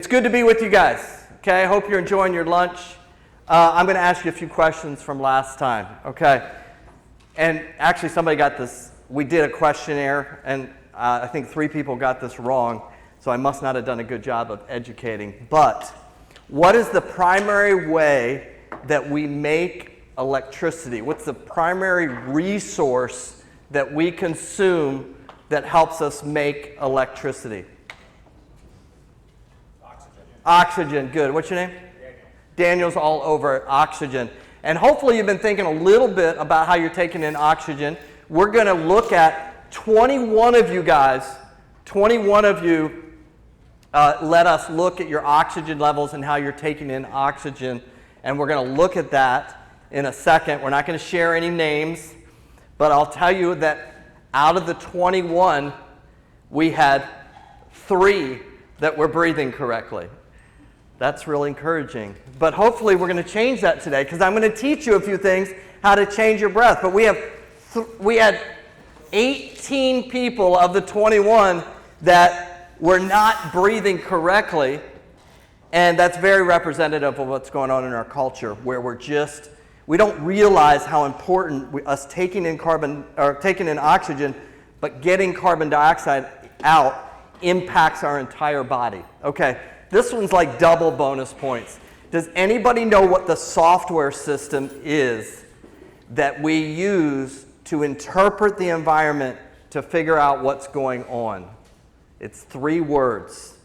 It's good to be with you guys, okay? I hope you're enjoying your lunch. I'm going to ask you a few questions from last time, okay? And actually, somebody got this. We did a questionnaire, and I think 3 people got this wrong, so I must not have done a good job of educating. But what is the primary way that we make electricity? What's the primary resource that we consume that helps us make electricity? Oxygen, good. What's your name? Daniel's all over it, oxygen. And hopefully you've been thinking a little bit about how you're taking in oxygen. We're going to look at 21 of you guys, 21 of you let us look at your oxygen levels and how you're taking in oxygen. And we're going to look at that in a second. We're not going to share any names, but I'll tell you that out of the 21, we had 3 that were breathing correctly. That's really encouraging. But hopefully we're going to change that today because I'm going to teach you a few things how to change your breath. But we had 18 people of the 21 that were not breathing correctly, and that's very representative of what's going on in our culture, where we don't realize how important us taking in oxygen, but getting carbon dioxide out impacts our entire body. Okay. This one's like double bonus points. Does anybody know what the software system is that we use to interpret the environment to figure out what's going on? It's 3 words.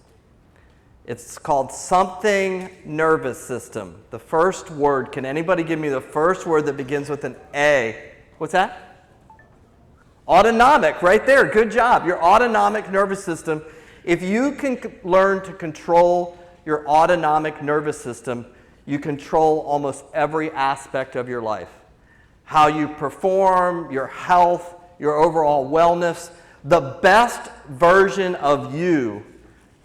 It's called something nervous system. The first word, can anybody give me the first word that begins with an A? What's that? Autonomic, right there. Good job. Your autonomic nervous system. If you can learn to control your autonomic nervous system, you control almost every aspect of your life. How you perform, your health, your overall wellness. The best version of you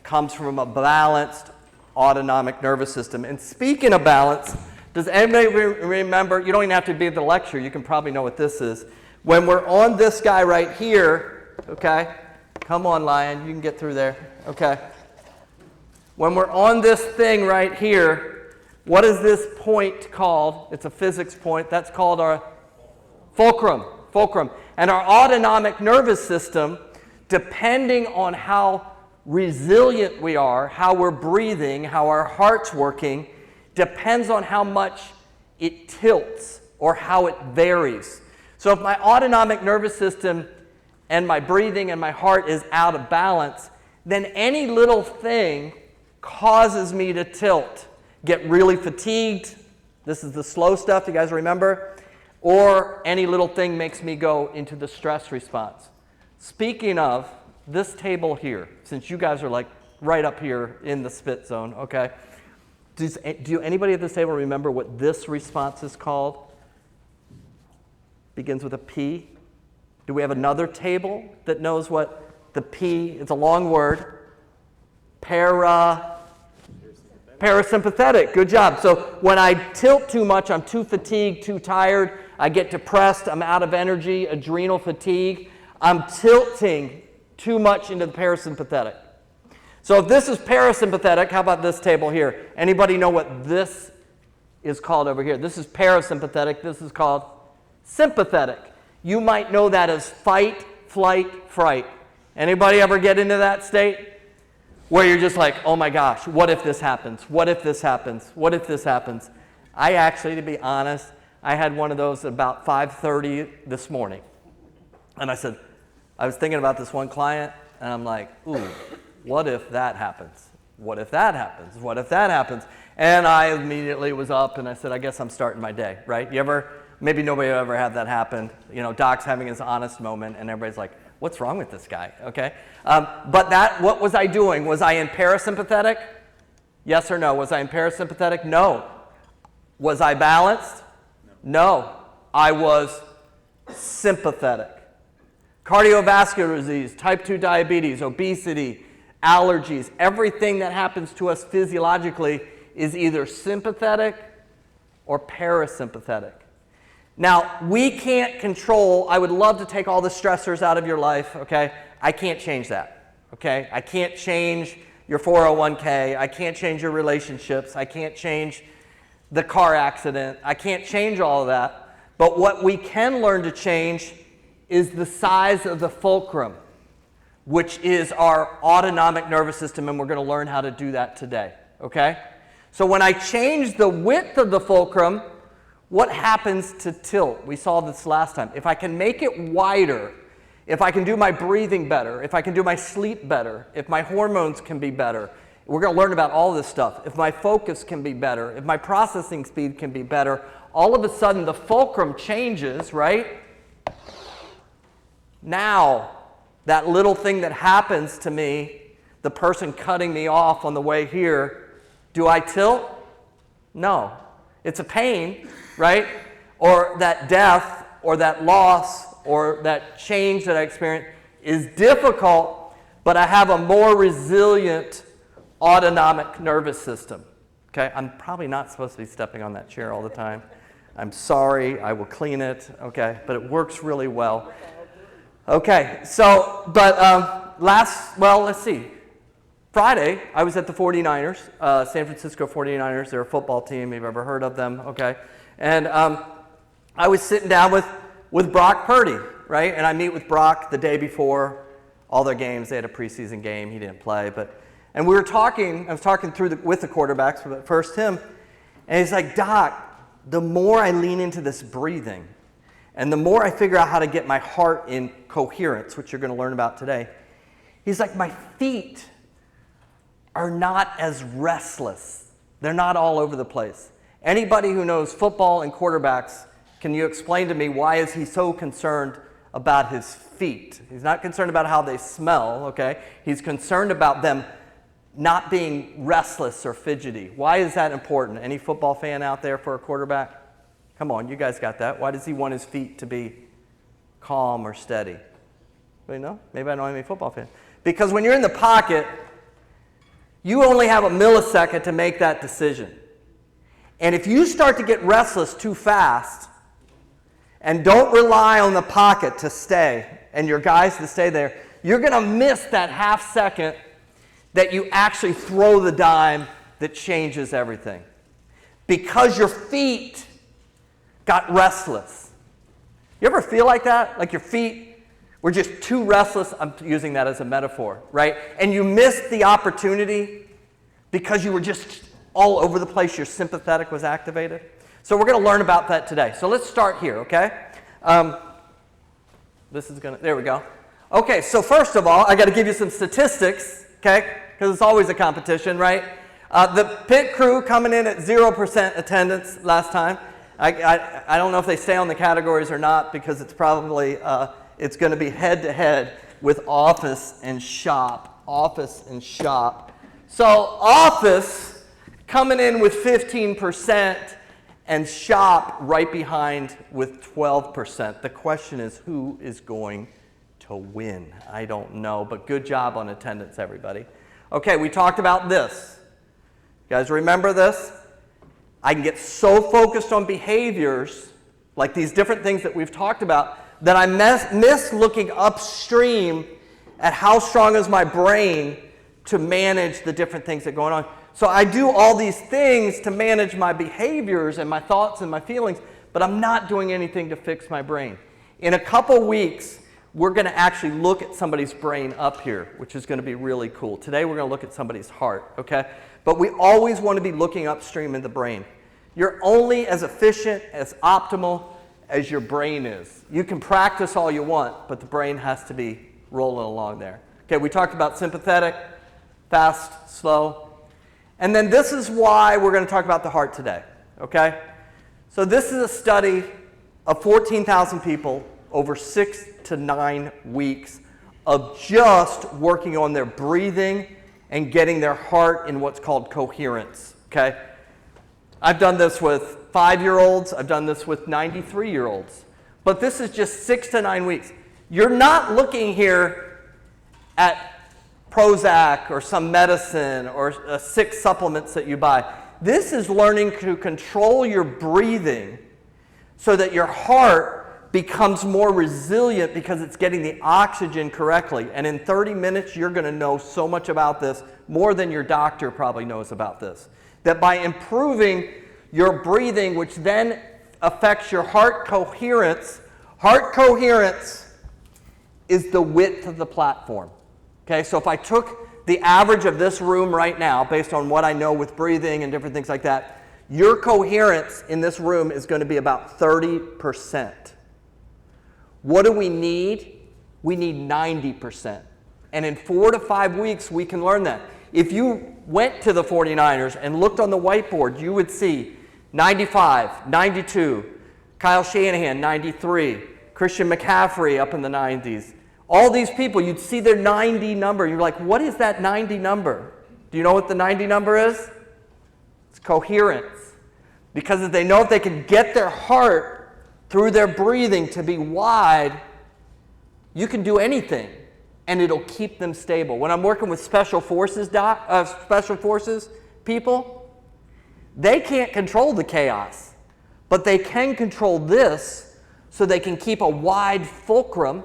comes from a balanced autonomic nervous system. And speaking of balance, does anybody remember, you don't even have to be at the lecture, you can probably know what this is. When we're on this guy right here, okay? Come on, Lion, you can get through there. Okay. When we're on this thing right here, what is this point called? It's a physics point. That's called our fulcrum. And our autonomic nervous system, depending on how resilient we are, how we're breathing, how our heart's working, depends on how much it tilts or how it varies. So if my autonomic nervous system and my breathing and my heart is out of balance, then any little thing causes me to tilt, get really fatigued. This is the slow stuff, you guys remember? Or any little thing makes me go into the stress response. Speaking of this table here, since you guys are like right up here in the spit zone, okay? Do anybody at this table remember what this response is called? Begins with a P. Do we have another table that knows what the P, it's a long word, parasympathetic, good job. So when I tilt too much, I'm too fatigued, too tired, I get depressed, I'm out of energy, adrenal fatigue, I'm tilting too much into the parasympathetic. So if this is parasympathetic, how about this table here? Anybody know what this is called over here? This is parasympathetic, this is called sympathetic. You might know that as fight, flight, fright. Anybody ever get into that state? Where you're just like, oh my gosh, what if this happens? What if this happens? What if this happens? I actually, to be honest, I had one of those at about 5:30 this morning. And I was thinking about this one client, and I'm like, ooh, what if that happens? What if that happens? What if that happens? And I immediately was up, and I said, I guess I'm starting my day, right? Maybe nobody ever had that happen. You know, Doc's having his honest moment, and everybody's like, what's wrong with this guy? Okay? But what was I doing? Was I in parasympathetic? Yes or no? Was I in parasympathetic? No. Was I balanced? No. I was sympathetic. Cardiovascular disease, type 2 diabetes, obesity, allergies, everything that happens to us physiologically is either sympathetic or parasympathetic. Now, we can't control, I would love to take all the stressors out of your life, okay? I can't change that, okay? I can't change your 401k. I can't change your relationships. I can't change the car accident. I can't change all of that. But what we can learn to change is the size of the fulcrum, which is our autonomic nervous system, and we're going to learn how to do that today, okay? So when I change the width of the fulcrum, what happens to tilt? We saw this last time. If I can make it wider, if I can do my breathing better, if I can do my sleep better, if my hormones can be better, we're going to learn about all this stuff. If my focus can be better, if my processing speed can be better, all of a sudden the fulcrum changes, right? Now, that little thing that happens to me, the person cutting me off on the way here, do I tilt? No. It's a pain, right? Or that death, or that loss, or that change that I experience is difficult, but I have a more resilient autonomic nervous system. Okay, I'm probably not supposed to be stepping on that chair all the time. I'm sorry, I will clean it, okay, but it works really well. Okay, so, but let's see. Friday, I was at the 49ers, San Francisco 49ers. They're a football team. You've ever heard of them, okay? And I was sitting down with Brock Purdy, right? And I meet with Brock the day before all their games. They had a preseason game. He didn't play, and we were talking. I was talking with the quarterbacks, but first him, and he's like, Doc, the more I lean into this breathing, and the more I figure out how to get my heart in coherence, which you're going to learn about today, he's like, my feet are not as restless. They're not all over the place. Anybody who knows football and quarterbacks, can you explain to me why is he so concerned about his feet? He's not concerned about how they smell, okay? He's concerned about them not being restless or fidgety. Why is that important? Any football fan out there for a quarterback? Come on, you guys got that. Why does he want his feet to be calm or steady? Anybody know? Maybe I don't have any football fans. Because when you're in the pocket, you only have a millisecond to make that decision. And if you start to get restless too fast and don't rely on the pocket to stay and your guys to stay there, you're going to miss that half second that you actually throw the dime that changes everything. Because your feet got restless. You ever feel like that? Like your feet were just too restless? I'm using that as a metaphor, right? And you missed the opportunity because you were just all over the place. Your sympathetic was activated. So we're going to learn about that today. So let's start here, okay? There we go. Okay, so first of all, I got to give you some statistics, okay? Because it's always a competition, right? The pit crew coming in at 0% attendance last time. I don't know if they stay on the categories or not because it's probably, it's going to be head-to-head with office and shop. Office and shop. So office coming in with 15% and shop right behind with 12%. The question is, who is going to win? I don't know, but good job on attendance, everybody. Okay, we talked about this. You guys remember this? I can get so focused on behaviors, like these different things that we've talked about, that I miss looking upstream at how strong is my brain to manage the different things that are going on. So I do all these things to manage my behaviors and my thoughts and my feelings, but I'm not doing anything to fix my brain. In a couple weeks, we're going to actually look at somebody's brain up here, which is going to be really cool. Today we're going to look at somebody's heart, okay? But we always want to be looking upstream in the brain. You're only as efficient, as optimal as your brain is. You can practice all you want, but the brain has to be rolling along there. Okay, we talked about sympathetic, fast, slow. And then this is why we're going to talk about the heart today, okay? So this is a study of 14,000 people over 6 to 9 weeks of just working on their breathing and getting their heart in what's called coherence, okay? I've done this with 5-year-olds. I've done this with 93-year-olds. But this is just 6 to 9 weeks. You're not looking here at Prozac or some medicine or 6 supplements that you buy. This is learning to control your breathing so that your heart becomes more resilient because it's getting the oxygen correctly. And in 30 minutes, you're going to know so much about this, more than your doctor probably knows about this. That by improving your breathing, which then affects your heart coherence is the width of the platform. Okay, so if I took the average of this room right now, based on what I know with breathing and different things like that, your coherence in this room is going to be about 30%. What do we need? We need 90%. And in 4 to 5 weeks, we can learn that. If you went to the 49ers and looked on the whiteboard, you would see 95, 92, Kyle Shanahan, 93, Christian McCaffrey up in the 90s. All these people, you'd see their 90 number. You're like, what is that 90 number? Do you know what the 90 number is? It's coherence. Because if they know if they can get their heart through their breathing to be wide, you can do anything, and it'll keep them stable. When I'm working with special forces people, they can't control the chaos, but they can control this so they can keep a wide fulcrum.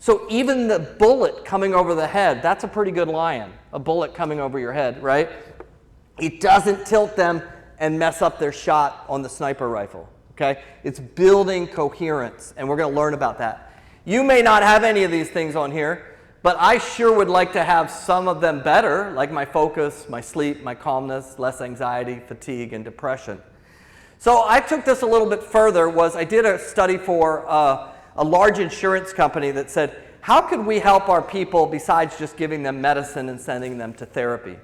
So even the bullet coming over the head, that's a pretty good lion, a bullet coming over your head, right? It doesn't tilt them and mess up their shot on the sniper rifle, okay? It's building coherence, and we're going to learn about that. You may not have any of these things on here, but I sure would like to have some of them better, like my focus, my sleep, my calmness, less anxiety, fatigue, and depression. So I took this a little bit further. I did a study for a large insurance company that said, how could we help our people besides just giving them medicine and sending them to therapy?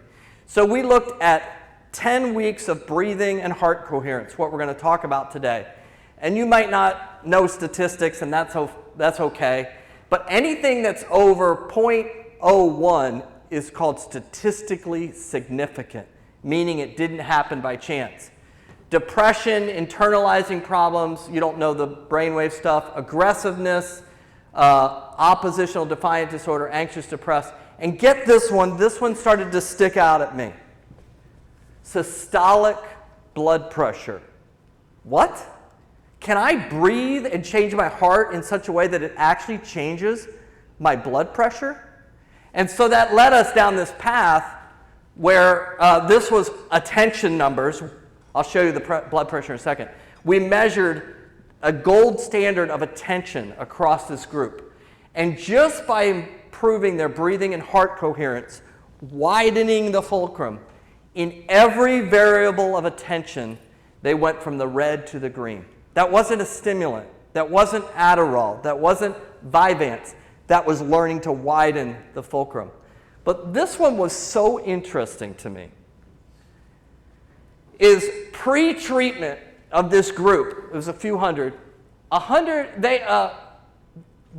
So we looked at 10 weeks of breathing and heart coherence, what we're going to talk about today. And you might not know statistics, and that's okay. But anything that's over 0.01 is called statistically significant, meaning it didn't happen by chance. Depression, internalizing problems, you don't know the brainwave stuff, aggressiveness, oppositional defiant disorder, anxious, depressed. And get this one started to stick out at me. Systolic blood pressure. What? Can I breathe and change my heart in such a way that it actually changes my blood pressure? And so that led us down this path where this was attention numbers. I'll show you the blood pressure in a second. We measured a gold standard of attention across this group. And just by improving their breathing and heart coherence, widening the fulcrum, in every variable of attention, they went from the red to the green. That wasn't a stimulant. That wasn't Adderall. That wasn't Vyvanse. That was learning to widen the fulcrum. But this one was so interesting to me. Is pre-treatment of this group, it was a few hundred, the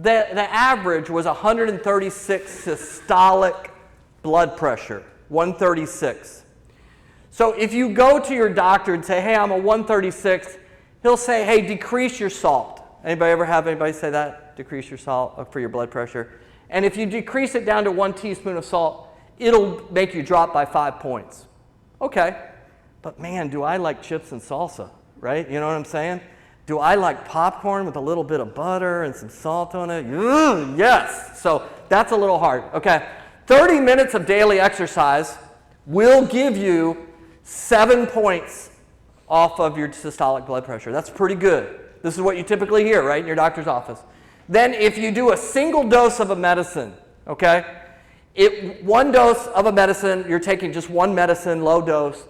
average was 136 systolic blood pressure, 136. So if you go to your doctor and say, hey, I'm a 136, he'll say, hey, decrease your salt. Anybody ever have anybody say that? Decrease your salt for your blood pressure. And if you decrease it down to 1 teaspoon of salt, it'll make you drop by 5 points. Okay. But man, do I like chips and salsa, right? You know what I'm saying? Do I like popcorn with a little bit of butter and some salt on it? Yes. So that's a little hard. Okay. 30 minutes of daily exercise will give you 7 points off of your systolic blood pressure. That's pretty good. This is what you typically hear, right, in your doctor's office. Then if you do a single dose of a medicine, okay, one dose of a medicine, you're taking just one medicine, low dose,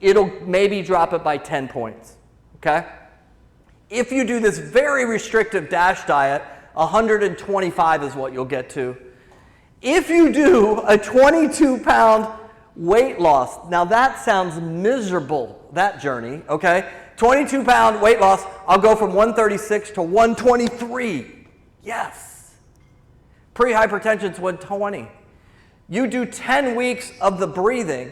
it'll maybe drop it by 10 points, okay? If you do this very restrictive DASH diet, 125 is what you'll get to. If you do a 22-pound weight loss, now that sounds miserable, that journey, okay? 22-pound weight loss, I'll go from 136 to 123. Yes. Pre-hypertension's 120. You do 10 weeks of the breathing,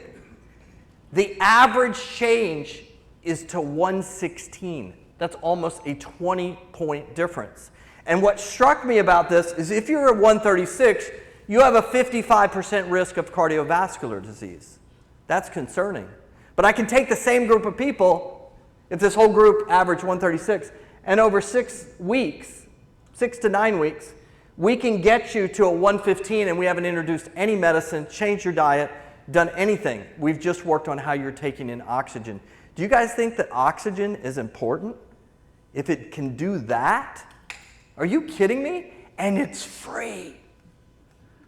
the average change is to 116. That's almost a 20-point difference. And what struck me about this is if you're at 136, you have a 55% risk of cardiovascular disease. That's concerning. But I can take the same group of people, if this whole group averaged 136, And over 6 weeks, 6 to 9 weeks, we can get you to a 115, and we haven't introduced any medicine, changed your diet, done anything. We've just worked on how you're taking in oxygen. Do you guys think that oxygen is important? If it can do that? Are you kidding me? And it's free.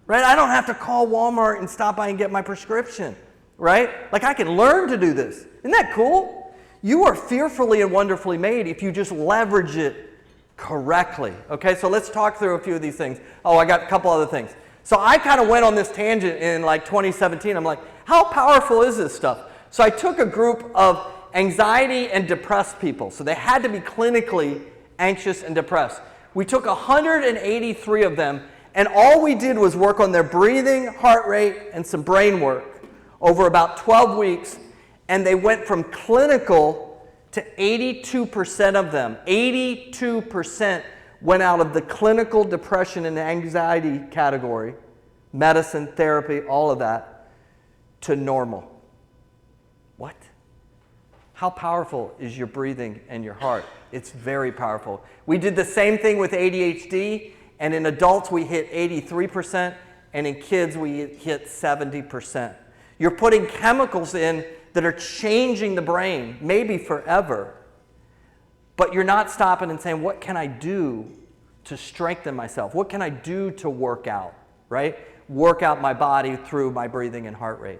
Right? I don't have to call Walmart and stop by and get my prescription. Right? Like, I can learn to do this. Isn't that cool? You are fearfully and wonderfully made if you just leverage it correctly. Okay, so let's talk through a few of these things. Oh, I got a couple other things. So I kind of went on this tangent in like 2017. I'm like, how powerful is this stuff? So I took a group of anxiety and depressed people. So they had to be clinically anxious and depressed. We took 183 of them, and all we did was work on their breathing, heart rate, and some brain work over about 12 weeks, and they went from clinical to 82% of them. 82% went out of the clinical depression and anxiety category, medicine, therapy, all of that, to normal. What? How powerful is your breathing and your heart? It's very powerful. We did the same thing with ADHD, and in adults we hit 83%, and in kids we hit 70%. You're putting chemicals in that are changing the brain, maybe forever, but you're not stopping and saying, what can I do to strengthen myself? What can I do to work out, right? Work out my body through my breathing and heart rate.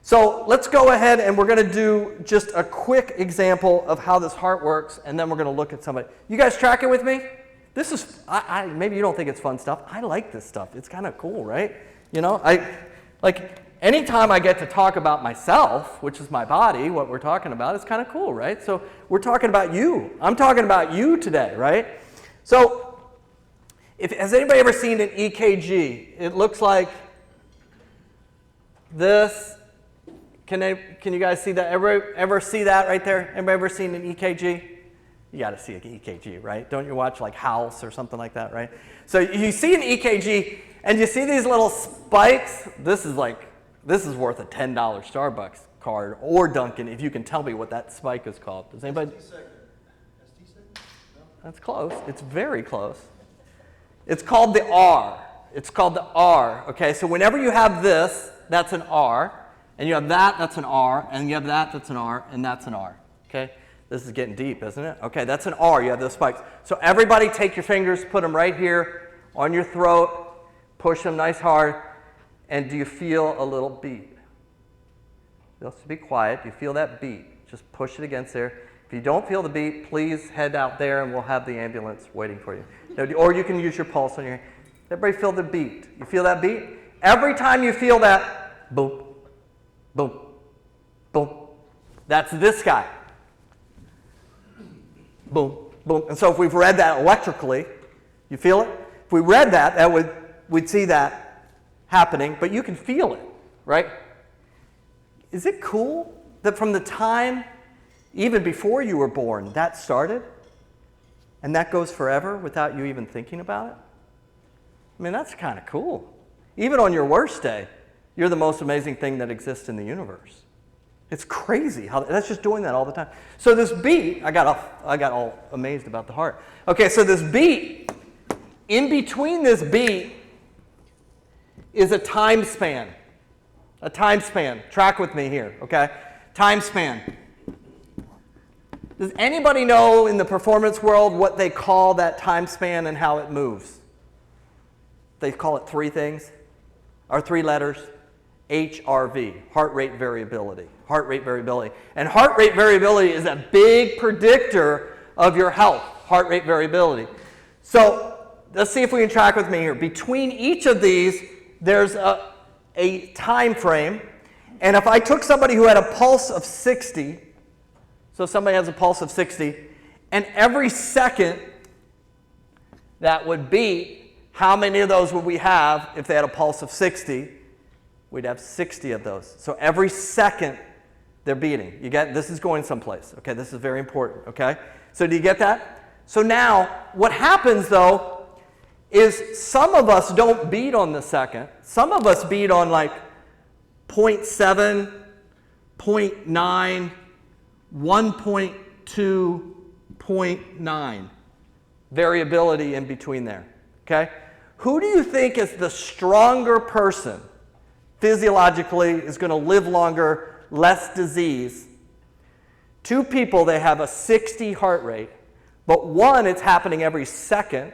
So let's go ahead and we're going to do just a quick example of how this heart works, and then we're going to look at somebody. You guys tracking with me? This is, maybe you don't think it's fun stuff. I like this stuff. It's kind of cool, right? You know, anytime I get to talk about myself, which is my body, what we're talking about, it's kind of cool, right? So we're talking about you. I'm talking about you today, right? So has anybody ever seen an EKG? It looks like this. Can you guys see that? Ever see that right there? Anybody ever seen an EKG? You got to see an EKG, right? Don't you watch like House or something like that, right? So you see an EKG, and you see these little spikes. This is worth a $10 Starbucks card or Dunkin' if you can tell me what that spike is called. Does anybody? ST segment. No? That's close. It's very close. It's called the R. It's called the R. Okay, so whenever you have this, that's an R. And you have that, that's an R, and you have that, that's an R, and that's an R, okay? This is getting deep, isn't it? Okay, that's an R, you have those spikes. So everybody take your fingers, put them right here on your throat, push them nice hard, and do you feel a little beat? Just be quiet, do you feel that beat? Just push it against there. If you don't feel the beat, please head out there and we'll have the ambulance waiting for you. Or you can use your pulse on your hand. Everybody feel the beat. You feel that beat? Every time you feel that, boom. Boom, boom. That's this guy. Boom, boom. And so if we've read that electrically, you feel it? If we read that, we'd see that happening, but you can feel it, right? Is it cool that from the time, even before you were born, that started? And that goes forever without you even thinking about it? I mean, that's kind of cool. Even on your worst day, you're the most amazing thing that exists in the universe. It's crazy how that's just doing that all the time. So this beat, I got all amazed about the heart. Okay, so this beat, in between this beat is a time span. A time span. Track with me here, okay? Time span. Does anybody know in the performance world what they call that time span and how it moves? They call it 3 things, or 3 letters. HRV, heart rate variability. Heart rate variability. And heart rate variability is a big predictor of your health, heart rate variability. So let's see if we can track with me here. Between each of these, there's a time frame. And if I took somebody who had a pulse of 60, so somebody has a pulse of 60, and every second that would beat, how many of those would we have if they had a pulse of 60? We'd have 60 of those. So every second they're beating. You get, this is going someplace. Okay, this is very important. Okay, so do you get that? So now what happens though is some of us don't beat on the second. Some of us beat on like 0.7, 0.9, 1.2, 0.9 variability in between there, okay? Who do you think is the stronger person physiologically, is going to live longer, less disease? Two people, they have a 60 heart rate, but one, it's happening every second,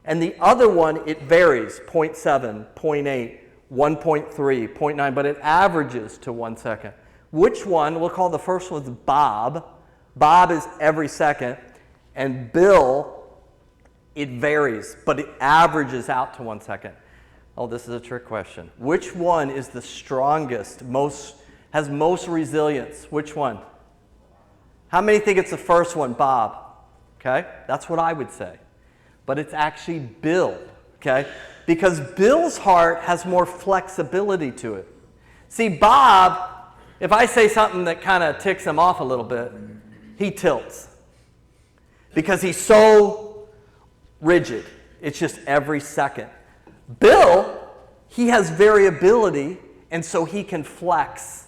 and the other one, it varies, 0.7, 0.8, 1.3, 0.9, but it averages to 1 second. Which one? We'll call the first one Bob. Bob is every second, and Bill, it varies, but it averages out to 1 second. Oh, this is a trick question. Which one is the strongest, has most resilience? Which one? How many think it's the first one, Bob? Okay, that's what I would say. But it's actually Bill, okay? Because Bill's heart has more flexibility to it. See, Bob, if I say something that kind of ticks him off a little bit, he tilts. Because he's so rigid. It's just every second. Bill, he has variability, and so he can flex.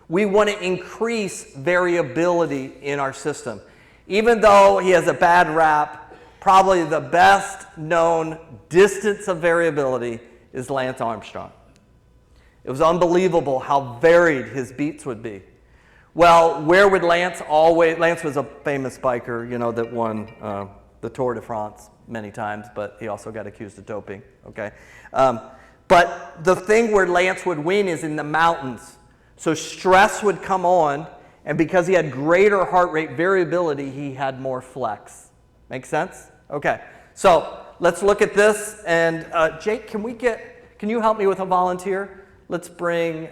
We want to increase variability in our system. Even though he has a bad rap, probably the best known distance of variability is Lance Armstrong. It was unbelievable how varied his beats would be. Well, where would Lance always... Lance was a famous biker, you know, that won the Tour de France many times, but he also got accused of doping, okay? But the thing where Lance would win is in the mountains. So stress would come on, and because he had greater heart rate variability, he had more flex. Make sense? Okay. So let's look at this. And Jake, can you help me with a volunteer? Let's bring,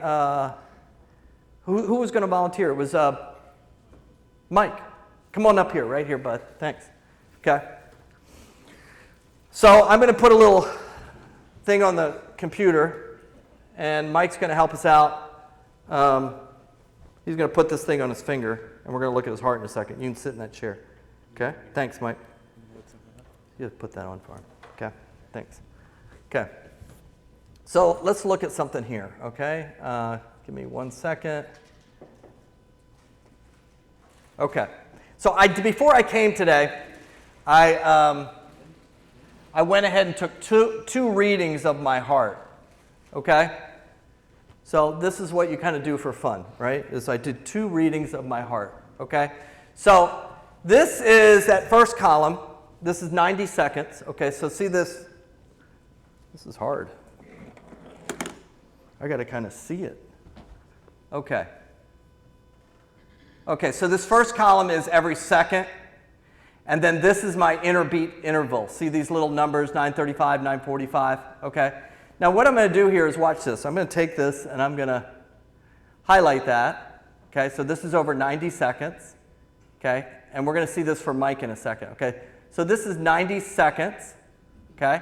who was going to volunteer? It was Mike. Come on up here, right here, bud. Thanks. Okay. So I'm going to put a little thing on the computer, and Mike's going to help us out. He's going to put this thing on his finger, and we're going to look at his heart in a second. You can sit in that chair. Okay? Thanks, Mike. You just put that on for him. Okay? Thanks. Okay. So let's look at something here, okay? Give me 1 second. Okay. So before I came today, I went ahead and took two readings of my heart, okay? So this is what you kind of do for fun, right? Is I did 2 readings of my heart, okay? So this is that first column. This is 90 seconds, okay? So see this? This is hard. I got to kind of see it. Okay. Okay, so this first column is every second. And then this is my interbeat interval. See these little numbers, 935, 945, okay? Now what I'm going to do here is watch this. I'm going to take this and I'm going to highlight that. Okay, so this is over 90 seconds. Okay, and we're going to see this for Mike in a second. Okay, so this is 90 seconds. Okay,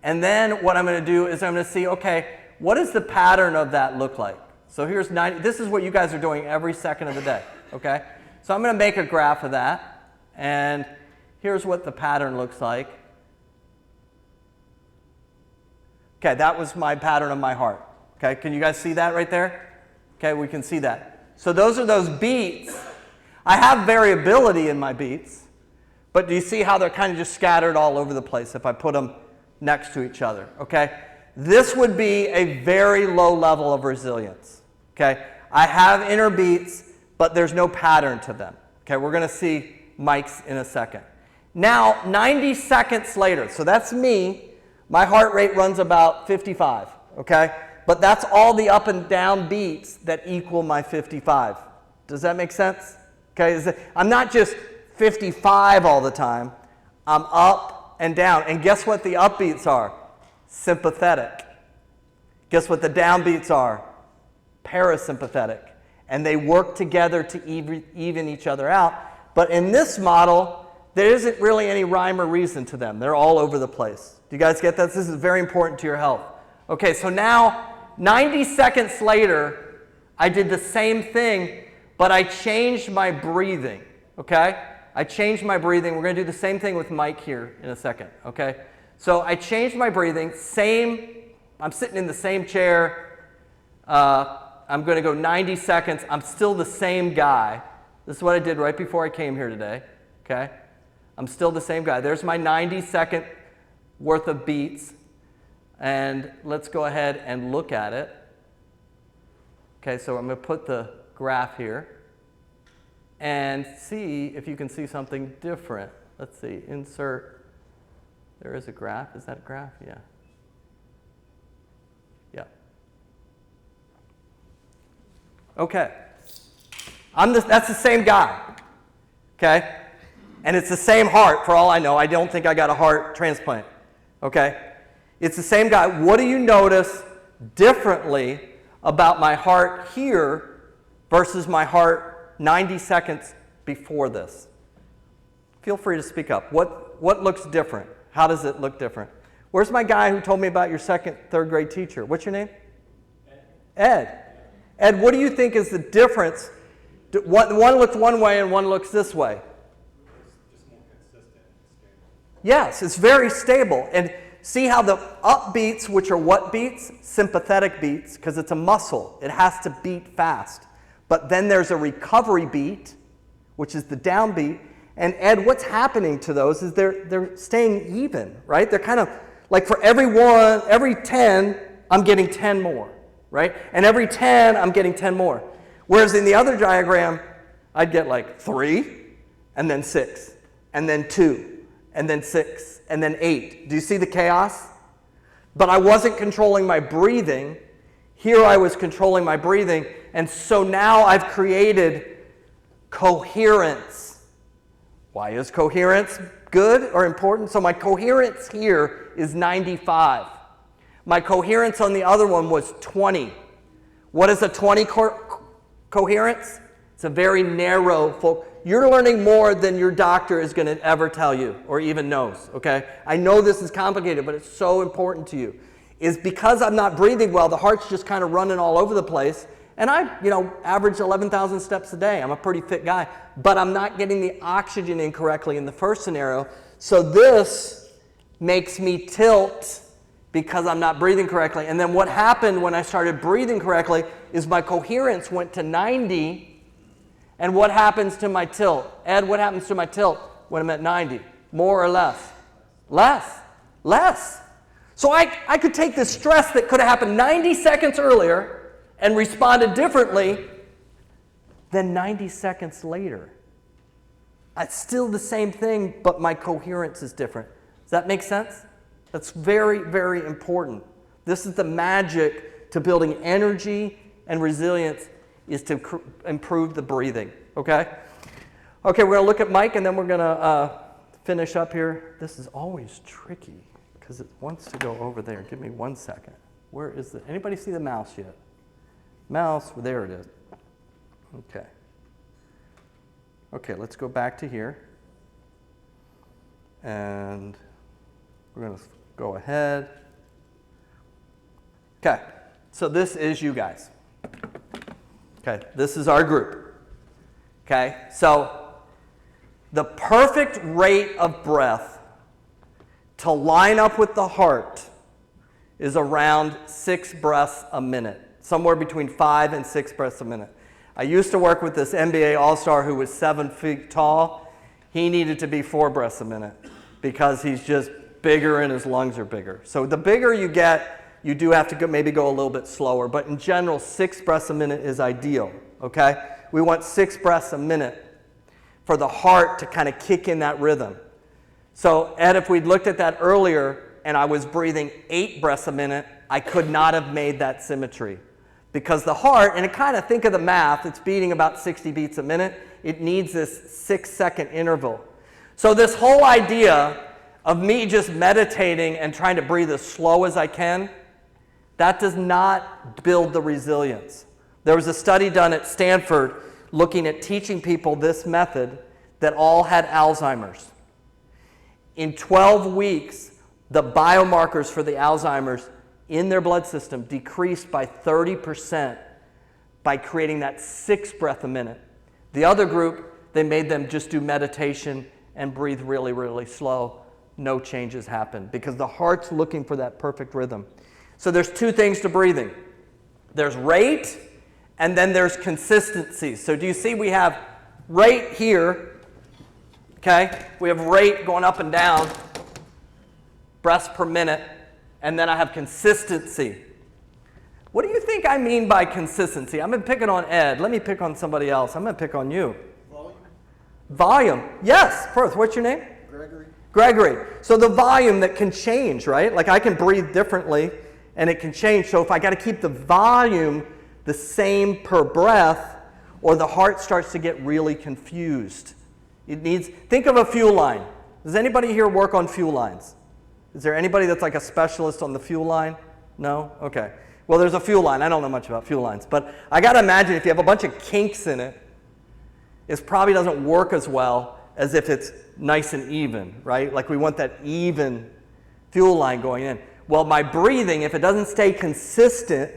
and then what I'm going to do is I'm going to see, okay, what does the pattern of that look like? So here's 90. This is what you guys are doing every second of the day. Okay, so I'm going to make a graph of that, and here's what the pattern looks like. Okay, that was my pattern of my heart. Okay, can you guys see that right there? Okay, we can see that. So those are those beats. I have variability in my beats, but do you see how they're kind of just scattered all over the place if I put them next to each other? Okay, this would be a very low level of resilience. Okay, I have inner beats, but there's no pattern to them. Okay, we're going to see Mike's in a second. Now, 90 seconds later, so that's me. My heart rate runs about 55, okay? But that's all the up and down beats that equal my 55. Does that make sense? Okay, I'm not just 55 all the time. I'm up and down. And guess what the up beats are? Sympathetic. Guess what the down beats are? Parasympathetic. And they work together to even each other out. But in this model, there isn't really any rhyme or reason to them. They're all over the place. Do you guys get that? This is very important to your health. Okay, so now 90 seconds later, I did the same thing, but I changed my breathing, okay? I changed my breathing. We're going to do the same thing with Mike here in a second, okay? So I changed my breathing, I'm sitting in the same chair. I'm going to go 90 seconds. I'm still the same guy. This is what I did right before I came here today. okay? I'm still the same guy. There's my 90-second worth of beats, and let's go ahead and look at it. Okay, so I'm going to put the graph here and see if you can see something different. Let's see, insert. There is a graph. Is that a graph? Yeah. Yeah. Okay. That's the same guy. Okay? And it's the same heart for all I know. I don't think I got a heart transplant. Okay? It's the same guy. What do you notice differently about my heart here versus my heart 90 seconds before this? Feel free to speak up. What looks different? How does it look different? Where's my guy who told me about your second, third grade teacher? What's your name? Ed. Ed, what do you think is the difference? One looks one way and one looks this way. It's just more consistent and stable. Yes, it's very stable. And see how the up beats, which are what beats? Sympathetic beats, because it's a muscle. It has to beat fast. But then there's a recovery beat, which is the down beat. And Ed, what's happening to those is they're staying even, right? They're kind of like for every 10, I'm getting 10 more, right? And every 10, I'm getting 10 more. Whereas in the other diagram, I'd get like 3, and then 6, and then 2, and then 6, and then 8. Do you see the chaos? But I wasn't controlling my breathing. Here I was controlling my breathing, and so now I've created coherence. Why is coherence good or important? So my coherence here is 95. My coherence on the other one was 20. What is a 20 coherence? It's a very narrow You're learning more than your doctor is going to ever tell you or even knows, okay? I know this is complicated, but it's so important to you. Is because I'm not breathing well, the heart's just kind of running all over the place. And I, average 11,000 steps a day. I'm a pretty fit guy. But I'm not getting the oxygen in correctly in the first scenario. So this makes me tilt because I'm not breathing correctly. And then what happened when I started breathing correctly is my coherence went to 90. And what happens to my tilt? Ed, what happens to my tilt when I'm at 90? More or less? Less. So I could take this stress that could have happened 90 seconds earlier and responded differently than 90 seconds later. It's still the same thing, but my coherence is different. Does that make sense? That's very, very important. This is the magic to building energy and resilience, is to improve the breathing, okay? Okay, we're going to look at Mike, and then we're going to finish up here. This is always tricky because it wants to go over there. Give me 1 second. Where is it? Anybody see the mouse yet? Mouse, there it is. Okay. Okay, let's go back to here. And we're going to go ahead. Okay, so this is you guys. Okay, this is our group. Okay, so the perfect rate of breath to line up with the heart is around 6 breaths a minute. Somewhere between 5 and 6 breaths a minute. I used to work with this NBA All-Star who was 7 feet tall. He needed to be 4 breaths a minute because he's just bigger and his lungs are bigger. So the bigger you get, you do have to maybe go a little bit slower. But in general, 6 breaths a minute is ideal, okay? We want 6 breaths a minute for the heart to kind of kick in that rhythm. So Ed, if we'd looked at that earlier and I was breathing 8 breaths a minute, I could not have made that symmetry. Because the heart, and kind of think of the math, it's beating about 60 beats a minute. It needs this 6-second interval. So this whole idea of me just meditating and trying to breathe as slow as I can, that does not build the resilience. There was a study done at Stanford looking at teaching people this method that all had Alzheimer's. In 12 weeks, the biomarkers for the Alzheimer's in their blood system decreased by 30% by creating that 6 breath a minute. The other group, they made them just do meditation and breathe really, really slow. No changes happen because the heart's looking for that perfect rhythm. So there's 2 things to breathing. There's rate and then there's consistency. So do you see we have rate here, okay? We have rate going up and down, breaths per minute, and then I have consistency. What do you think I mean by consistency? I've been picking on Ed. Let me pick on somebody else. I'm going to pick on you. Volume. Volume. Yes, Perth, what's your name? Gregory. Gregory. So the volume that can change, right? Like I can breathe differently and it can change. So if I got to keep the volume the same per breath, or the heart starts to get really confused. It needs, think of a fuel line. Does anybody here work on fuel lines? Is there anybody that's like a specialist on the fuel line? No? Okay. Well, there's a fuel line. I don't know much about fuel lines, but I got to imagine if you have a bunch of kinks in it, it probably doesn't work as well as if it's nice and even, right? Like we want that even fuel line going in. Well, my breathing, if it doesn't stay consistent,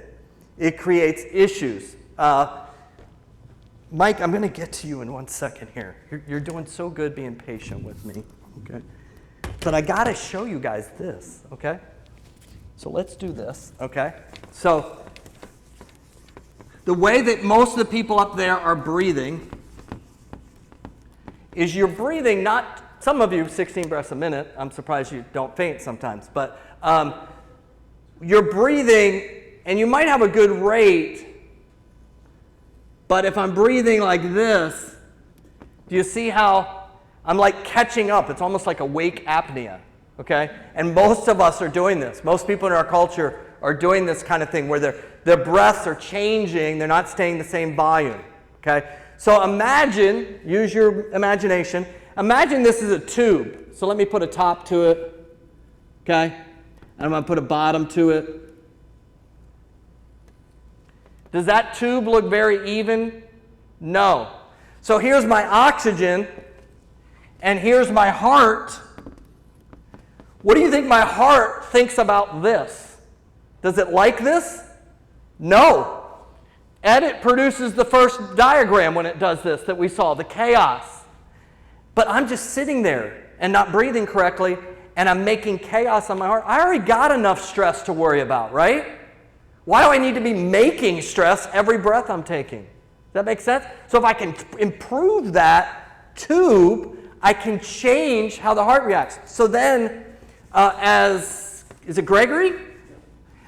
it creates issues. Mike, I'm going to get to you in 1 second here. You're doing so good being patient with me, okay? But I got to show you guys this, okay? So let's do this, okay? So the way that most of the people up there are breathing is you're breathing not, some of you 16 breaths a minute. I'm surprised you don't faint sometimes. But you're breathing, and you might have a good rate, but if I'm breathing like this, do you see how I'm like catching up? It's almost like a wake apnea, okay? And most of us are doing this. Most people in our culture are doing this kind of thing where their breaths are changing. They're not staying the same volume, okay? So imagine, use your imagination. Imagine this is a tube. So let me put a top to it, okay? And I'm going to put a bottom to it. Does that tube look very even? No. So here's my oxygen, and here's my heart. What do you think my heart thinks about this? Does it like this? No. It produces the first diagram when it does this that we saw, the chaos. But I'm just sitting there and not breathing correctly, and I'm making chaos on my heart. I already got enough stress to worry about, right? Why do I need to be making stress every breath I'm taking? Does that make sense? So if I can improve that tube, I can change how the heart reacts. So then, is it Gregory?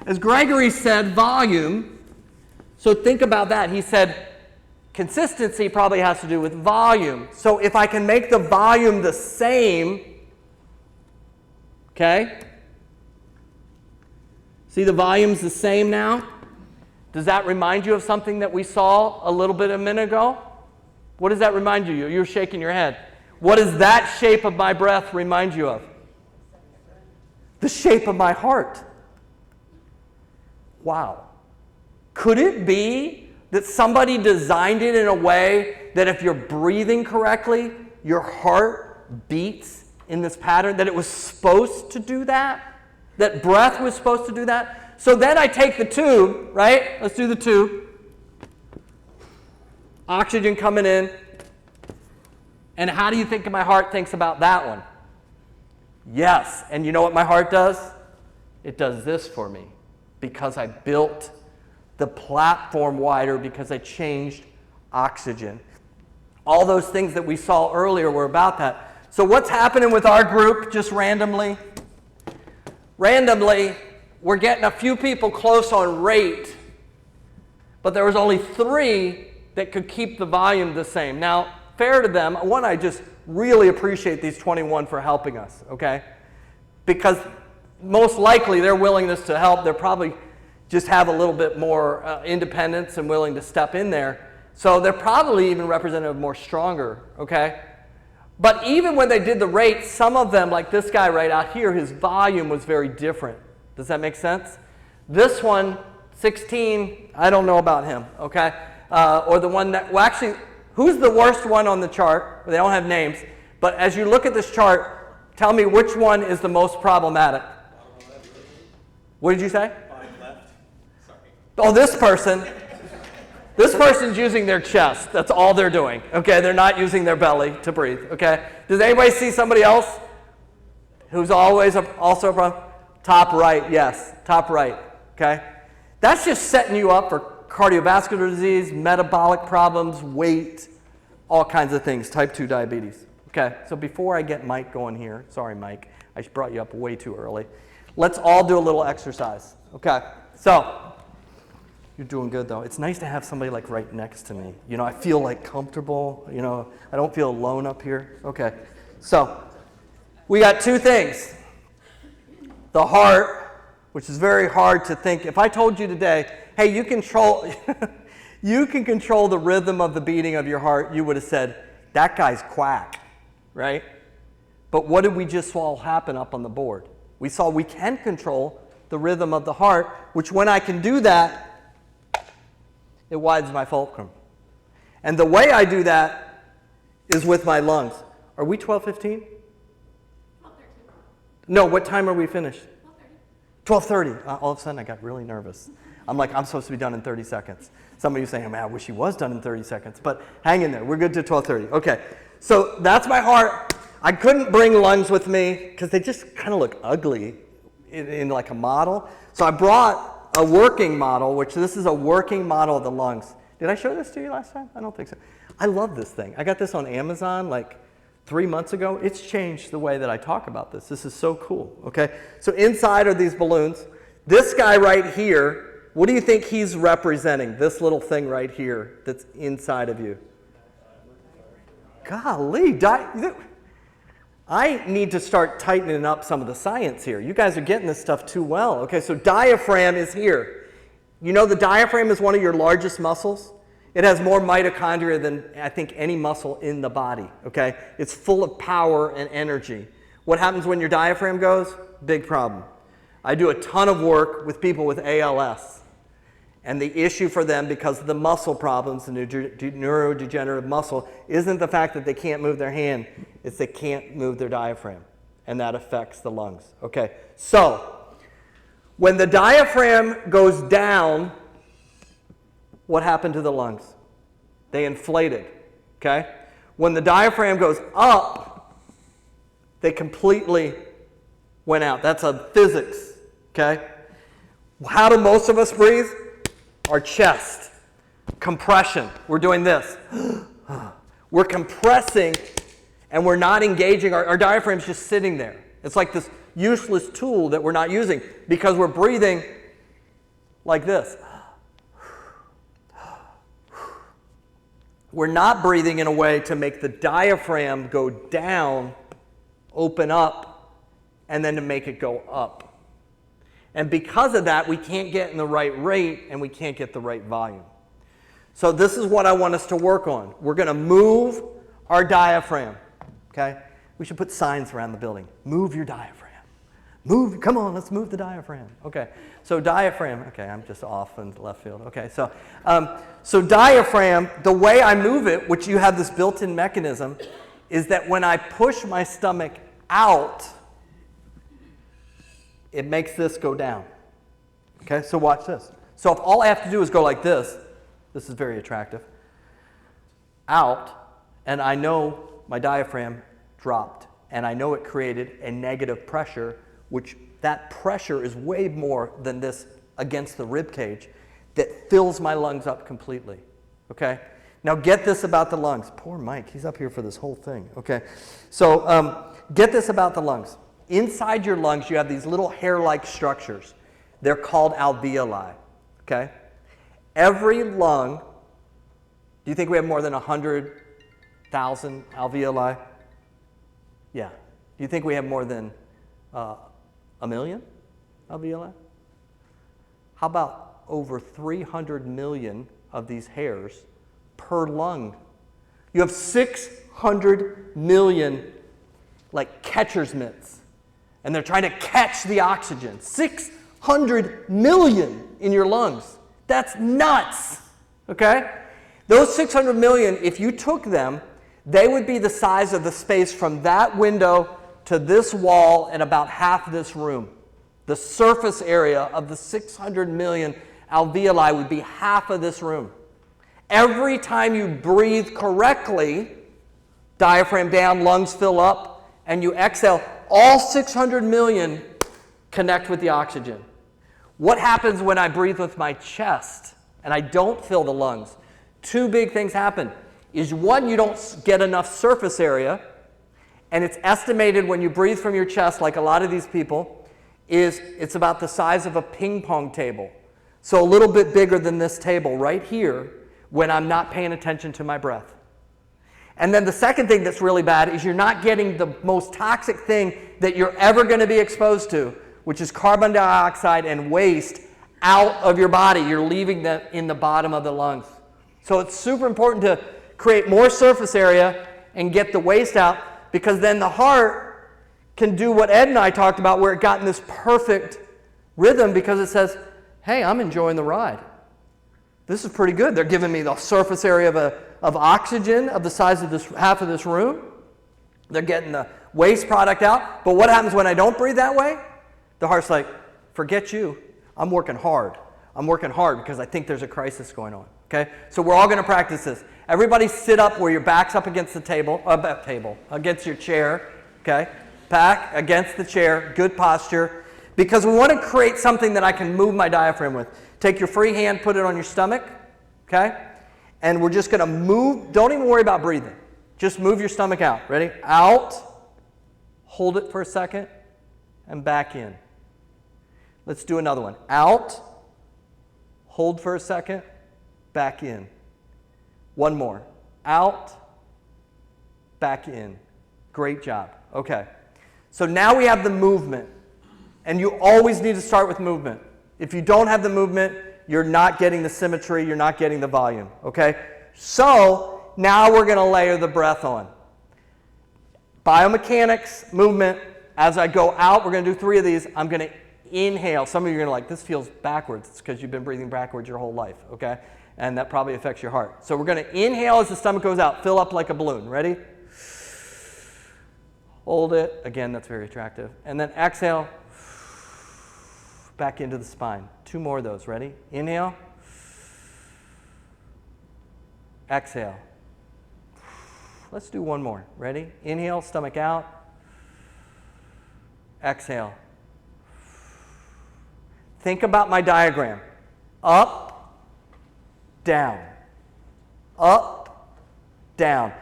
As Gregory said, volume. So think about that. He said consistency probably has to do with volume. So if I can make the volume the same, okay? See the volume's the same now? Does that remind you of something that we saw a little bit a minute ago? What does that remind you? You're shaking your head. What does that shape of my breath remind you of? The shape of my heart. Wow. Could it be that somebody designed it in a way that if you're breathing correctly, your heart beats in this pattern, that it was supposed to do that? That breath was supposed to do that? So then I take the tube, right? Let's do the tube. Oxygen coming in. And how do you think my heart thinks about that one? Yes. And you know what my heart does? It does this for me. Because I built the platform wider, because I changed oxygen. All those things that we saw earlier were about that. So what's happening with our group just randomly? Randomly, we're getting a few people close on rate, but there was only 3 that could keep the volume the same. Now, fair to them, one, I just really appreciate these 21 for helping us, okay? Because most likely their willingness to help, they're probably just have a little bit more independence and willing to step in there. So they're probably even representative of more stronger, okay? But even when they did the rate, some of them, like this guy right out here, his volume was very different. Does that make sense? This one, 16, I don't know about him, okay? Or the one that, well actually, who's the worst one on the chart? They don't have names. But as you look at this chart, tell me which one is the most problematic. What did you say? Oh, this person. This person's using their chest. That's all they're doing. Okay, they're not using their belly to breathe. Okay. Does anybody see somebody else who's always also a problem? Top right, yes, top right. Okay. That's just setting you up for cardiovascular disease, metabolic problems, weight, all kinds of things. Type 2 diabetes. Okay, so before I get Mike going here, sorry Mike, I brought you up way too early. Let's all do a little exercise. Okay, so you're doing good though. It's nice to have somebody like right next to me. You know, I feel like comfortable. You know, I don't feel alone up here. Okay, so we got two things. The heart, which is very hard to think. If I told you today, hey, you control, you can control the rhythm of the beating of your heart, you would have said, that guy's quack, right? But what did we just saw happen up on the board? We saw we can control the rhythm of the heart, which when I can do that, it widens my fulcrum. And the way I do that is with my lungs. Are we 12:15? 12:13. No, what time are we finished? 12:30. All of a sudden I got really nervous. I'm like, I'm supposed to be done in 30 seconds. Somebody was saying, man, I wish he was done in 30 seconds. But hang in there. We're good to 12:30. Okay. So that's my heart. I couldn't bring lungs with me because they just kind of look ugly in like a model. So I brought a working model, which this is a working model of the lungs. Did I show this to you last time? I don't think so. I love this thing. I got this on Amazon like 3 months ago. It's changed the way that I talk about this. This is so cool. Okay. So inside are these balloons. This guy right here, what do you think he's representing? This little thing right here that's inside of you. Golly, I need to start tightening up some of the science here. You guys are getting this stuff too well. Okay, so diaphragm is here. You know the diaphragm is one of your largest muscles? It has more mitochondria than I think any muscle in the body, okay? It's full of power and energy. What happens when your diaphragm goes? Big problem. I do a ton of work with people with ALS. And the issue for them, because of the muscle problems, the neurodegenerative muscle, isn't the fact that they can't move their hand, it's they can't move their diaphragm. And that affects the lungs. Okay, so when the diaphragm goes down, what happened to the lungs? They inflated, okay? When the diaphragm goes up, they completely went out. That's a physics, okay? How do most of us breathe? Our chest, compression. We're doing this. We're compressing and we're not engaging. Our diaphragm's just sitting there. It's like this useless tool that we're not using because we're breathing like this. We're not breathing in a way to make the diaphragm go down, open up, and then to make it go up. And because of that, we can't get in the right rate and we can't get the right volume. So this is what I want us to work on. We're going to move our diaphragm, okay? We should put signs around the building. Move your diaphragm. Move, come on, let's move the diaphragm. Okay, so diaphragm, okay, I'm just off in left field. Okay, so diaphragm, the way I move it, which you have this built-in mechanism, is that when I push my stomach out, it makes this go down. Okay, so watch this. So if all I have to do is go like this is very attractive, out, and I know my diaphragm dropped, and I know it created a negative pressure, which that pressure is way more than this against the rib cage that fills my lungs up completely. Okay? Now get this about the lungs. Poor Mike, he's up here for this whole thing. Okay, so get this about the lungs. Inside your lungs, you have these little hair-like structures. They're called alveoli, okay? Every lung, do you think we have more than 100,000 alveoli? Yeah. Do you think we have more than 1 million alveoli? How about over 300 million of these hairs per lung? You have 600 million like catcher's mitts. And they're trying to catch the oxygen. 600 million in your lungs. That's nuts, okay? Those 600 million, if you took them, they would be the size of the space from that window to this wall and about half this room. The surface area of the 600 million alveoli would be half of this room. Every time you breathe correctly, diaphragm down, lungs fill up, and you exhale, all 600 million connect with the oxygen. What happens when I breathe with my chest and I don't fill the lungs? Two big things happen. Is one, you don't get enough surface area And it's estimated when you breathe from your chest, like a lot of these people, it's about the size of a ping pong table. So a little bit bigger than this table right here when I'm not paying attention to my breath. And then the second thing that's really bad is you're not getting the most toxic thing that you're ever going to be exposed to, which is carbon dioxide and waste out of your body. You're leaving that in the bottom of the lungs. So it's super important to create more surface area and get the waste out, because then the heart can do what Ed and I talked about, where it got in this perfect rhythm because it says, hey, I'm enjoying the ride. This is pretty good. They're giving me the surface area of oxygen of the size of this half of this room. They're getting the waste product out. But what happens when I don't breathe that way? The heart's like, forget you. I'm working hard. I'm working hard because I think there's a crisis going on. Okay? So we're all going to practice this. Everybody sit up where your back's up against the table, against your chair. Okay? Back against the chair. Good posture. Because we want to create something that I can move my diaphragm with. Take your free hand, put it on your stomach. Okay? And we're just going to move. Don't even worry about breathing. Just move your stomach out. Ready? Out. Hold it for a second. And back in. Let's do another one. Out. Hold for a second. Back in. One more. Out. Back in. Great job. Okay. So now we have the movement. And you always need to start with movement. If you don't have the movement, you're not getting the symmetry, you're not getting the volume. Okay? So now we're going to layer the breath on. Biomechanics, movement. As I go out, we're going to do 3 of these. I'm going to inhale. Some of you are going to like, this feels backwards. It's because you've been breathing backwards your whole life. Okay? And that probably affects your heart. So we're going to inhale as the stomach goes out. Fill up like a balloon. Ready? Hold it. Again, that's very attractive. And then exhale. Back into the spine. 2 more of those. Ready? Inhale. Exhale. Let's do 1 more. Ready? Inhale, stomach out. Exhale. Think about my diagram. Up, down. Up, down.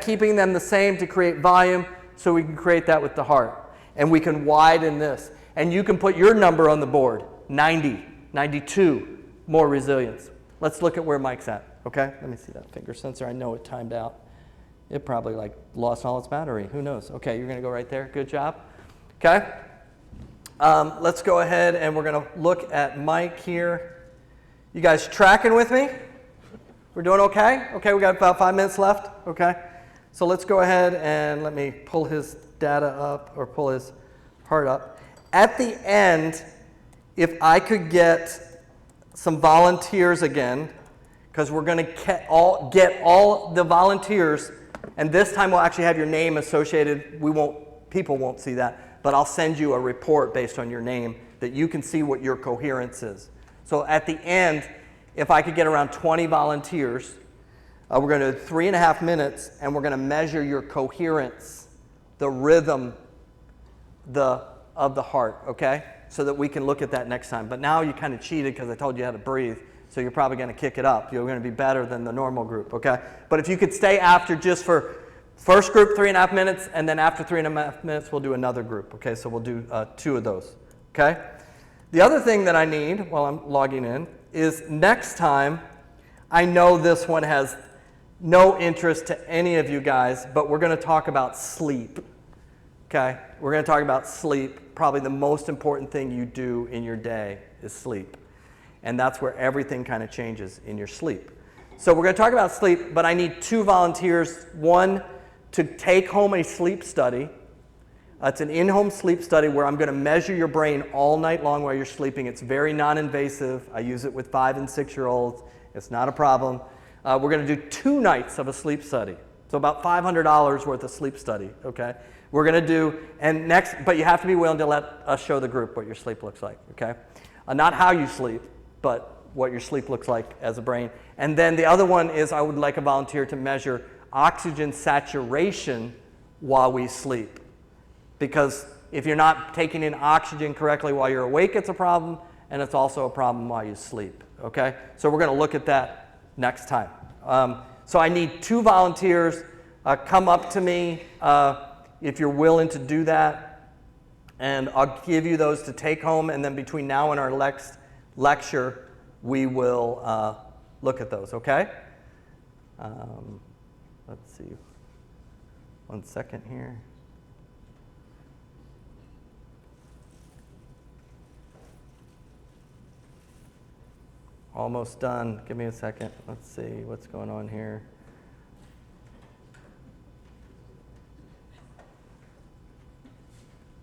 Keeping them the same to create volume so we can create that with the heart. And we can widen this. And you can put your number on the board. 90, 92, more resilience. Let's look at where Mike's at, okay? Let me see that finger sensor. I know it timed out. It probably lost all its battery. Who knows? Okay, you're going to go right there. Good job. Okay? Let's go ahead and we're going to look at Mike here. You guys tracking with me? We're doing okay? Okay, we got about 5 minutes left. Okay? So let's go ahead and let me pull his data up or pull his heart up. At the end, if I could get some volunteers again, because we're going to get all the volunteers, and this time we'll actually have your name associated. People won't see that, but I'll send you a report based on your name that you can see what your coherence is. So at the end, if I could get around 20 volunteers, we're going to do 3.5 minutes, and we're going to measure your coherence, the rhythm, of the heart, okay? So that we can look at that next time. But now you kind of cheated because I told you how to breathe, so you're probably going to kick it up. You're going to be better than the normal group, okay? But if you could stay after just for first group 3.5 minutes, and then after 3.5 minutes we'll do another group, okay? So we'll do 2 of those, okay? The other thing that I need while I'm logging in is next time, I know this one has no interest to any of you guys, but we're going to talk about sleep, okay? We're going to talk about sleep. Probably the most important thing you do in your day is sleep. And that's where everything kind of changes in your sleep. So we're going to talk about sleep, but I need 2 volunteers. One, to take home a sleep study. It's an in-home sleep study where I'm going to measure your brain all night long while you're sleeping. It's very non-invasive. I use it with 5- and 6-year-olds. It's not a problem. We're going to do 2 nights of a sleep study. So about $500 worth of sleep study, okay? We're going to do, but you have to be willing to let us show the group what your sleep looks like, okay? Not how you sleep, but what your sleep looks like as a brain. And then the other one is I would like a volunteer to measure oxygen saturation while we sleep. Because if you're not taking in oxygen correctly while you're awake, it's a problem, and it's also a problem while you sleep, okay? So we're going to look at that next time. So I need 2 volunteers. Come up to me. if you're willing to do that. And I'll give you those to take home, and then between now and our next lecture, we will look at those, okay? Let's see. 1 second here. Almost done. Give me a second. Let's see what's going on here.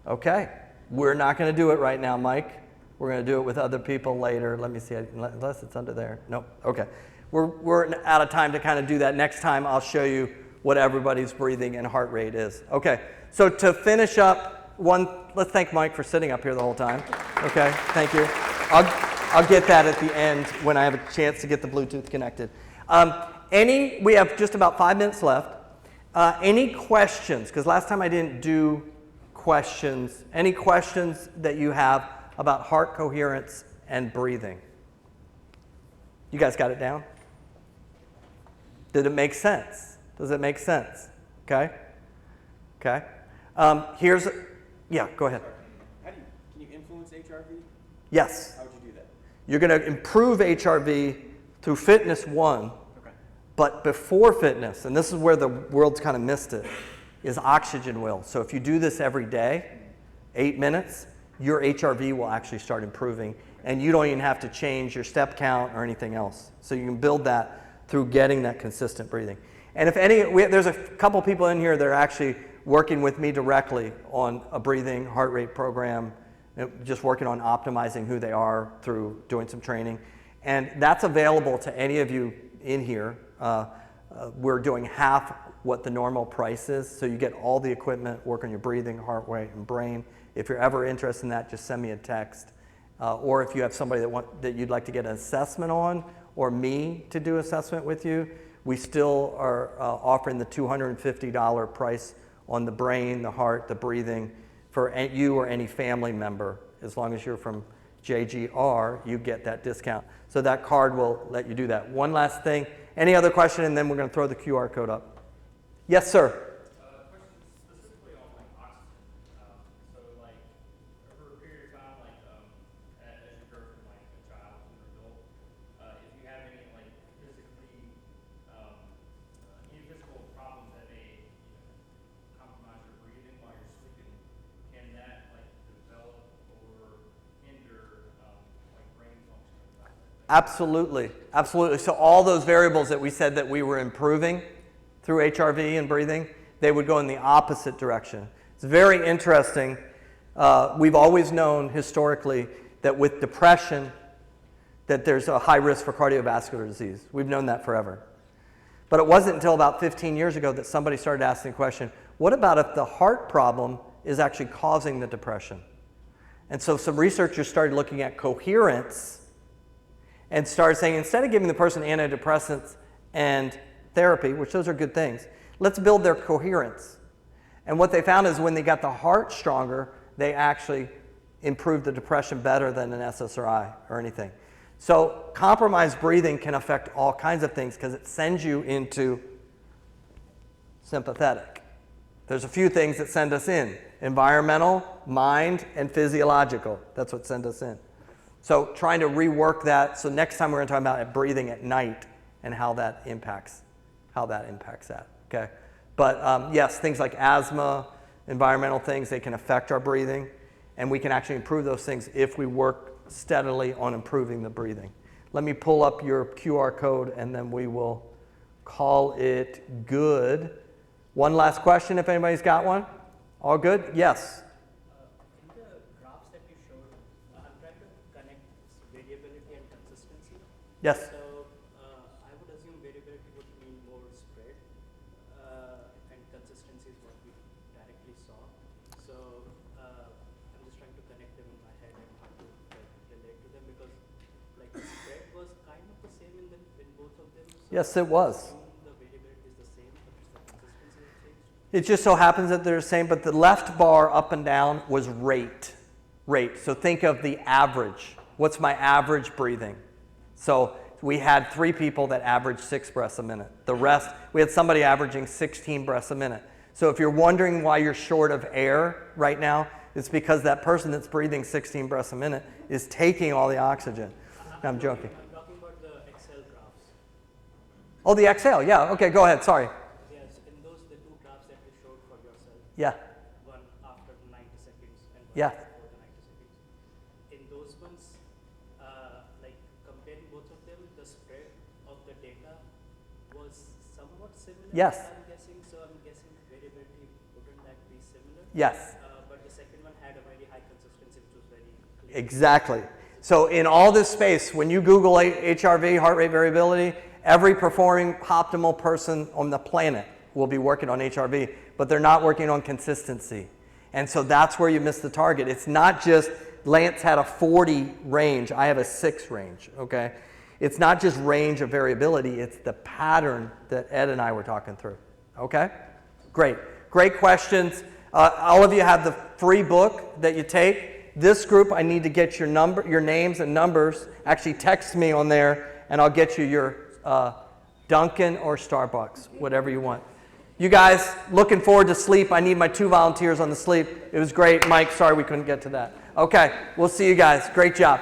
Okay. We're not going to do it right now, Mike. We're going to do it with other people later. Let me see. Unless it's under there. Nope. Okay. We're out of time to kind of do that. Next time, I'll show you what everybody's breathing and heart rate is. Okay. So to finish up, let's thank Mike for sitting up here the whole time. Okay. Thank you. I'll get that at the end when I have a chance to get the Bluetooth connected. We have just about 5 minutes left. Any questions? Because last time I didn't do questions. Any questions that you have about heart coherence and breathing? You guys got it down? Did it make sense? Does it make sense? Okay. Okay. Yeah, go ahead. Can you influence HRV? Yes. How would you do that? You're going to improve HRV through fitness 1, Okay. but before fitness, and this is where the world's kind of missed it, is oxygen will. So if you do this every day, 8 minutes, your HRV will actually start improving, and you don't even have to change your step count or anything else. So you can build that through getting that consistent breathing. And if there's a couple people in here that are actually working with me directly on a breathing heart rate program, just working on optimizing who they are through doing some training. And that's available to any of you in here. We're doing half what the normal price is, so you get all the equipment, work on your breathing, heart rate, and brain. If you're ever interested in that, just send me a text. Or if you have somebody that you'd like to get an assessment on, or me to do assessment with you, we still are offering the $250 price on the brain, the heart, the breathing, for you or any family member. As long as you're from JGR, you get that discount. So that card will let you do that. One last thing. Any other question, and then we're going to throw the QR code up. Yes, sir. Question specifically on like oxygen. So like over a period of time, like as you grow from like a child to an adult, if you have any like any physical problems that may compromise your breathing while you're sleeping, can that like develop or hinder like brain function? Absolutely. Absolutely. So all those variables that we said that we were improving through HRV and breathing, they would go in the opposite direction. It's very interesting. We've always known historically that with depression that there's a high risk for cardiovascular disease. We've known that forever. But it wasn't until about 15 years ago that somebody started asking the question, what about if the heart problem is actually causing the depression? And so some researchers started looking at coherence and started saying, instead of giving the person antidepressants and therapy, which those are good things, let's build their coherence. And what they found is when they got the heart stronger, they actually improved the depression better than an SSRI or anything. So compromised breathing can affect all kinds of things because it sends you into sympathetic. There's a few things that send us in: environmental, mind, and physiological. That's what send us in. So trying to rework that. So next time we're going to talk about breathing at night and how that impacts that. Okay. But yes, things like asthma, environmental things, they can affect our breathing, and we can actually improve those things if we work steadily on improving the breathing. Let me pull up your QR code, and then we will call it good. One last question, if anybody's got one. All good? Yes. In the graphs that you showed, I'm trying to connect variability and consistency. Yes. So I would assume variability would mean more spread, and consistency is what we directly saw. So I'm just trying to connect them in my head and how to relate to them, because like the spread was kind of the same in both of them. So Yes, it was. the variability is the same, but it's the consistency that changed. It just so happens that they're the same, but the left bar up and down was rate. So think of the average. What's my average breathing? So we had 3 people that averaged 6 breaths a minute. The rest, we had somebody averaging 16 breaths a minute. So if you're wondering why you're short of air right now, it's because that person that's breathing 16 breaths a minute is taking all the oxygen. No, I'm joking. I'm talking about the Excel graphs. Oh, the exhale. Yeah. Okay, go ahead. Sorry. Yes, in those, the two graphs that you showed for yourself, Yeah. one after 90 seconds and one Yeah. before the 90 seconds. In those ones, like comparing both of them, the spread of the data was somewhat similar. Yes. I'm guessing, so I'm guessing variability wouldn't that be similar? Yes. But the second one had a very high consistency, which was very clear. Exactly. So in all this space, when you Google HRV, heart rate variability, every performing optimal person on the planet will be working on HRV, but they're not working on consistency. And so that's where you miss the target. It's not just Lance had a 40 range, I have a 6 range, okay? It's not just range of variability, it's the pattern that Ed and I were talking through, okay? Great. Great questions. All of you have the free book that you take. This group, I need to get your names and numbers. Actually, text me on there, and I'll get you your Dunkin' or Starbucks, whatever you want. You guys, looking forward to sleep. I need my 2 volunteers on the sleep. It was great. Mike, sorry we couldn't get to that. Okay, we'll see you guys. Great job.